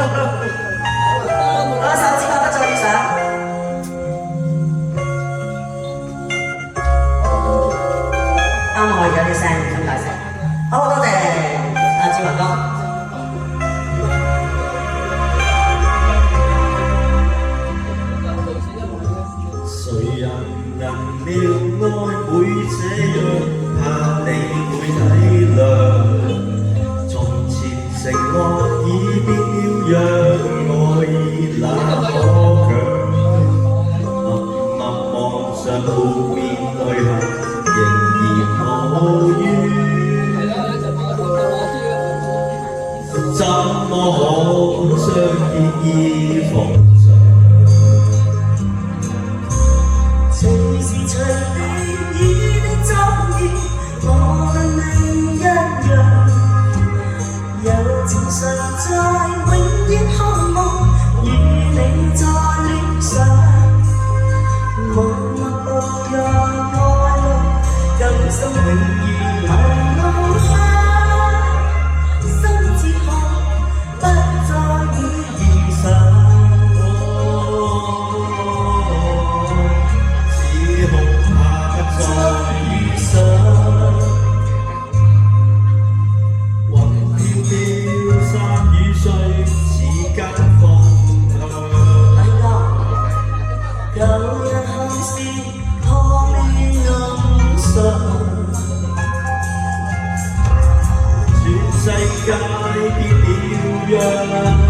攞手指覺得最想。啱我有啲聲咁大聲，好多謝阿志文哥。誰人了愛會這樣，怕你會體諒。從前承諾已變了樣，愛意那可強。默默望上滿面淚痕，仍然無怨。怎麼可將結意縫上？隨時隨地與你遭遇，我們另一樣。柔情常在，永遠渴望與你再戀上。默默步讓愛路更深，永遠行路向。心似渴，不再會遇上。舊日後事破面暗上，全世界變了樣。